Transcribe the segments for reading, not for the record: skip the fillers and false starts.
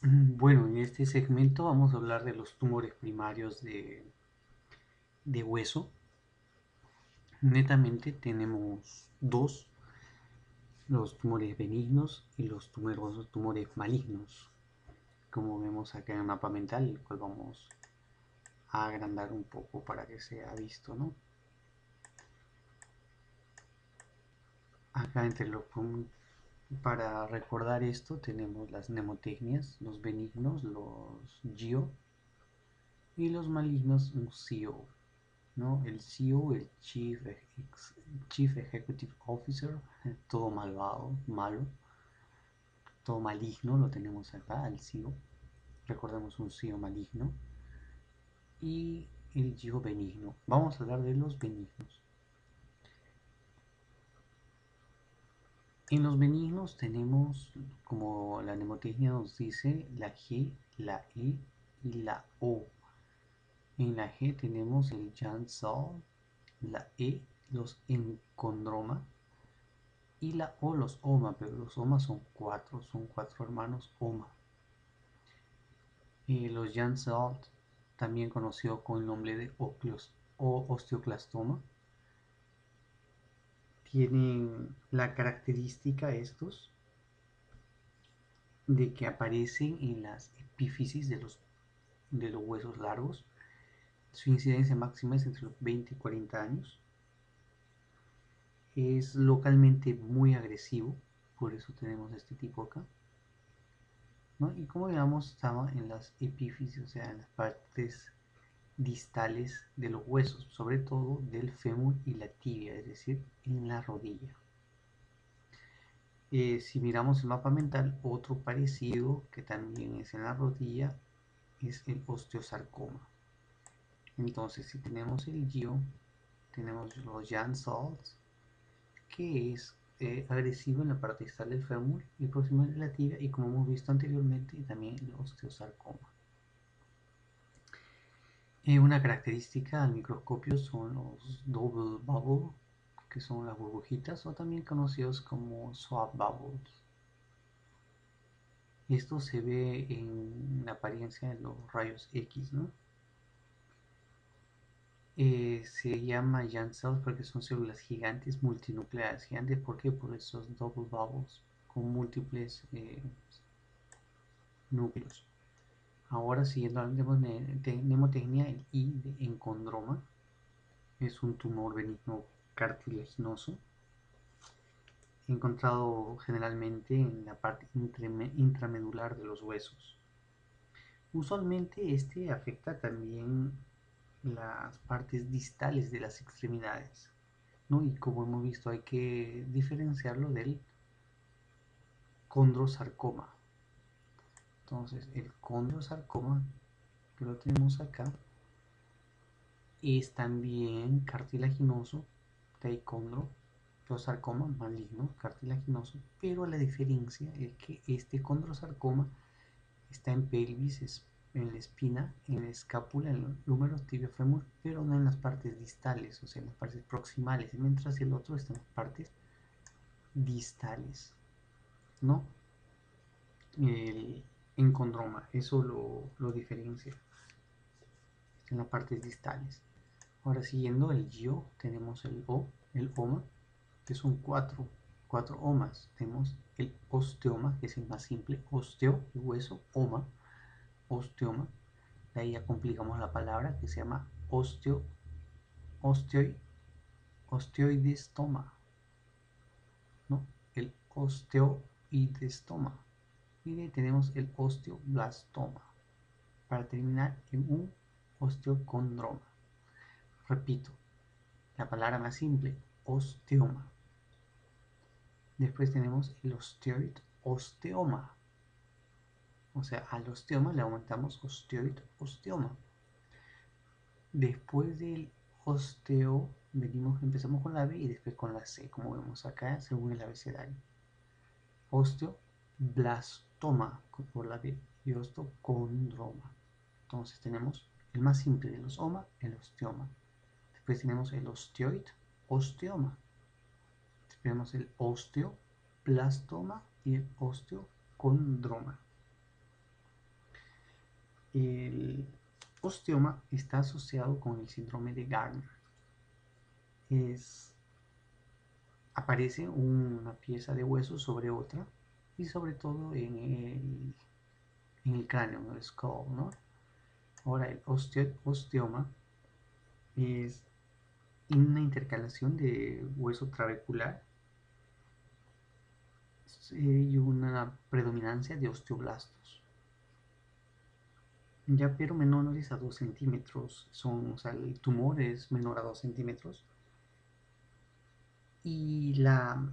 Bueno, en este segmento vamos a hablar de los tumores primarios de hueso. Netamente tenemos dos, los tumores benignos y los tumores malignos, como vemos acá en el mapa mental, el cual vamos a agrandar un poco para que sea visto, ¿no? Acá para recordar esto tenemos las mnemotecnias, los benignos, los GIO, y los malignos, un CEO, ¿no? El CEO, el Chief Executive Officer, todo malvado, malo, todo maligno, lo tenemos acá, el CEO. Recordemos un CEO maligno. Y el CEO benigno. Vamos a hablar de los benignos. En los benignos tenemos, como la mnemotecnia nos dice, la G, la E y la O. En la G tenemos el Jansol, la E, los encondroma, y la O, los Oma, pero los Oma son cuatro hermanos Oma. Los Jansalt, también conocido con el nombre de osteoclastoma, tienen la característica estos de que aparecen en las epífisis de los huesos largos. Su incidencia máxima es entre los 20 y 40 años. Es localmente muy agresivo, por eso tenemos este tipo acá, ¿no? Y como digamos, estaba en las epífisis, o sea, en las partes distales de los huesos, sobre todo del fémur y la tibia, es decir, en la rodilla. Si miramos el mapa mental, otro parecido que también es en la rodilla es el osteosarcoma. Entonces, si tenemos el GIO, tenemos los Jansons, que es agresivo en la parte distal del fémur y próximo de la tibia, y como hemos visto anteriormente, también el osteosarcoma. Una característica al microscopio son los double bubble, que son las burbujitas, o también conocidos como swab bubbles. Esto se ve en la apariencia de los rayos X, ¿no? Se llama Giant cells porque son células gigantes multinucleares. Gigantes, ¿por qué? Por esos double bubbles con múltiples núcleos. Ahora, siguiendo la mnemotecnia, el I de encondroma es un tumor benigno cartilaginoso encontrado generalmente en la parte intramedular de los huesos. Usualmente este afecta también las partes distales de las extremidades, ¿no? Y como hemos visto, hay que diferenciarlo del condrosarcoma. Entonces, el condrosarcoma, que lo tenemos acá, es también cartilaginoso, condrosarcoma maligno, cartilaginoso, pero la diferencia es que este condrosarcoma está en pelvis, en la espina, en la escápula, en el húmero tibiofémur, pero no en las partes distales, o sea, en las partes proximales, mientras el otro está en las partes distales, ¿no? El encondroma, eso lo diferencia en las partes distales. Ahora siguiendo el GIO, tenemos el OMA, que son cuatro omas. Tenemos el osteoma, que es el más simple, osteo, el hueso, oma, osteoma. De ahí ya complicamos la palabra que se llama osteo, osteoidestoma, ¿no? El osteoidestoma. Y de ahí tenemos el osteoblastoma, para terminar en un osteocondroma. Repito, la palabra más simple, osteoma. Después tenemos el osteoma. O sea, al osteoma le aumentamos osteoma. Después del osteo, empezamos con la B y después con la C, como vemos acá, según el abecedario. Osteoblastoma por la B y osteocondroma. Entonces tenemos el más simple de los oma, el osteoma. Después tenemos el osteoma. Después tenemos el osteoblastoma y el osteocondroma. El osteoma está asociado con el síndrome de Gardner. Aparece una pieza de hueso sobre otra y sobre todo en el cráneo, en el skull, ¿no? Ahora el osteoma es una intercalación de hueso trabecular y una predominancia de osteoblastos. Ya pero menores a 2 centímetros, o sea, el tumor es menor a 2 centímetros. Y la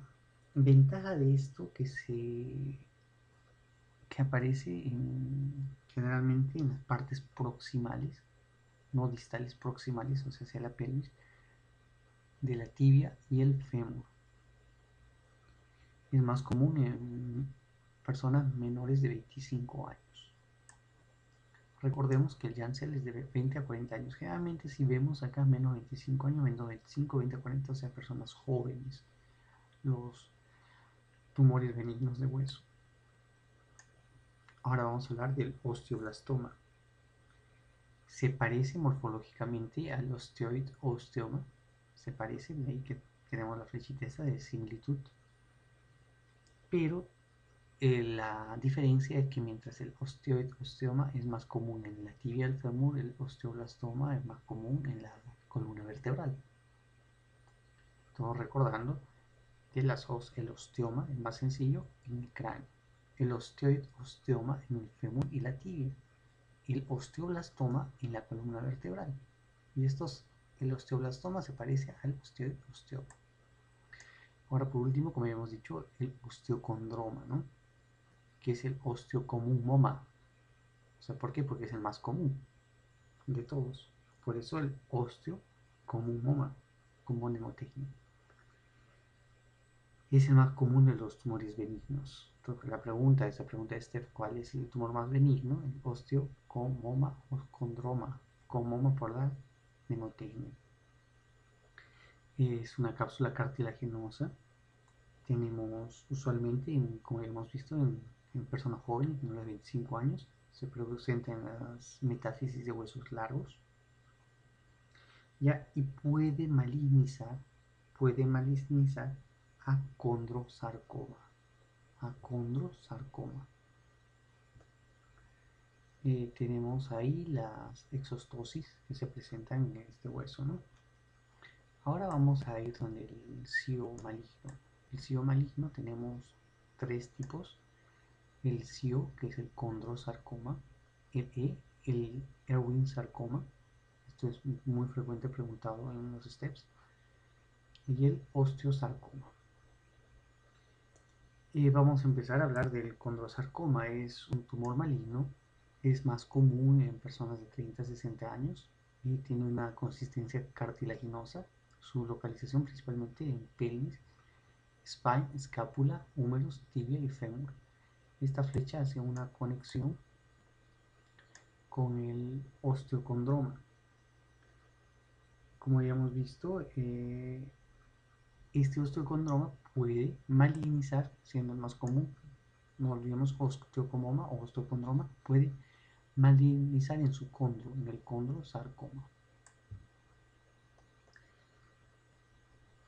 ventaja de esto que aparece generalmente en las partes proximales, no distales, proximales, o sea, hacia la pelvis, de la tibia y el fémur. Es más común en personas menores de 25 años. Recordemos que el Janssen es de 20 a 40 años. Generalmente si vemos acá menos 25 años, menos 25, 20 a 40, o sea, personas jóvenes, los tumores benignos de hueso. Ahora vamos a hablar del osteoblastoma. Se parece morfológicamente al osteoid o osteoma. Se parece, de ahí que tenemos la flechita esa de similitud. Pero la diferencia es que mientras el osteoid osteoma es más común en la tibia del fémur, el osteoblastoma es más común en la columna vertebral. Estamos recordando que el osteoma es más sencillo en el cráneo, el osteoid osteoma en el fémur y la tibia, el osteoblastoma en la columna vertebral. Y el osteoblastoma se parece al osteoid osteoma. Ahora por último, como ya hemos dicho, el osteocondroma, ¿no? Que es el osteocomumoma. O sea, ¿por qué? Porque es el más común de todos. Por eso el osteocomumoma, como mnemotecnia. Es el más común de los tumores benignos. Entonces, esa pregunta de Steph, ¿cuál es el tumor más benigno? El osteocomoma o condroma. Comoma por la mnemotecnia. Es una cápsula cartilaginosa. Tenemos usualmente, como hemos visto, en personas jóvenes, menores de 25 años, se presenta en las metáfisis de huesos largos, ¿ya? Y puede malignizar a condrosarcoma. Tenemos ahí las exostosis que se presentan en este hueso, ¿no? Ahora vamos a ir donde el SIO maligno. El SIO maligno tenemos tres tipos. El SIO, que es el condrosarcoma, el Ewing sarcoma, esto es muy frecuente preguntado en los steps, y el osteosarcoma. Vamos a empezar a hablar del condrosarcoma. Es un tumor maligno, es más común en personas de 30 a 60 años y tiene una consistencia cartilaginosa. Su localización principalmente en pelvis, spine, escápula, húmeros, tibia y fémur. Esta flecha hace una conexión con el osteocondroma. Como ya hemos visto, este osteocondroma puede malignizar, siendo el más común. No olvidemos osteocomoma o osteocondroma, puede malignizar en su condro, en el condrosarcoma.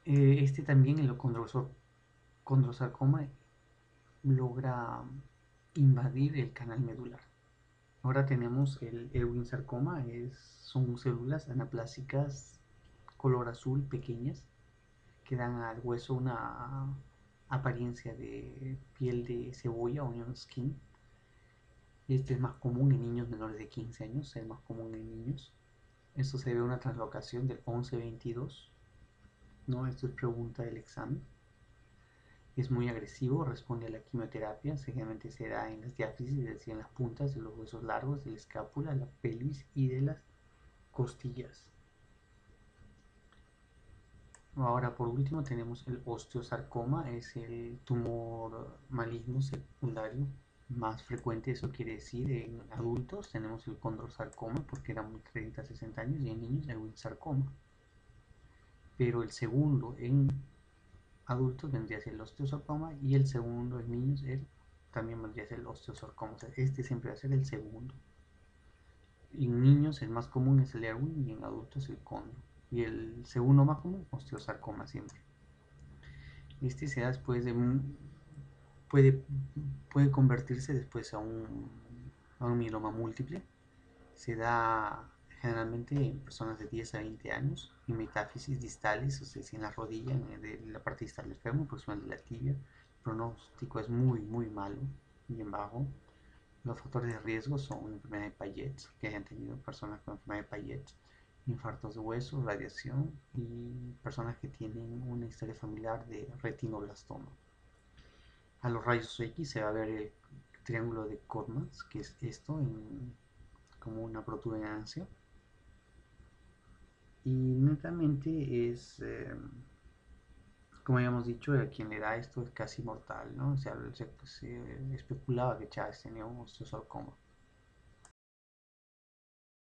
Este también, el condrosarcoma, logra invadir el canal medular. Ahora tenemos el Ewing sarcoma, son células anaplásicas color azul pequeñas que dan al hueso una apariencia de piel de cebolla, onion skin. Este es más común en niños menores de 15 años, es más común en niños. Esto se ve una translocación del 11-22, ¿no? Esto es pregunta del examen. Es muy agresivo, responde a la quimioterapia, generalmente se da en las diáfisis, es decir, en las puntas de los huesos largos, de la escápula, la pelvis y de las costillas. Ahora por último tenemos el osteosarcoma, es el tumor maligno secundario más frecuente, eso quiere decir en adultos tenemos el condrosarcoma porque era muy 30 a 60 años y en niños el sarcoma. Pero el segundo en adultos vendría a ser el osteosarcoma y el segundo en niños también vendría a ser el osteosarcoma. O sea, este siempre va a ser el segundo. En niños el más común es el Ewing y en adultos el condo. Y el segundo más común, osteosarcoma siempre. Este se da después de puede, puede convertirse después a un mieloma múltiple. Se da generalmente en personas de 10 a 20 años, en metáfisis distales, o sea, en la rodilla, de la parte distal del fémur, pues de la tibia. El pronóstico es muy, muy malo, bien bajo. Los factores de riesgo son enfermedad de Payet, que hayan tenido personas con enfermedad de Payet, infartos de hueso, radiación y personas que tienen una historia familiar de retinoblastoma. A los rayos X se va a ver el triángulo de Codmans, que es esto como una protuberancia. Y netamente es, como habíamos dicho, a quien le da esto es casi mortal, ¿no? O sea, se especulaba que Chávez tenía un osteosarcoma.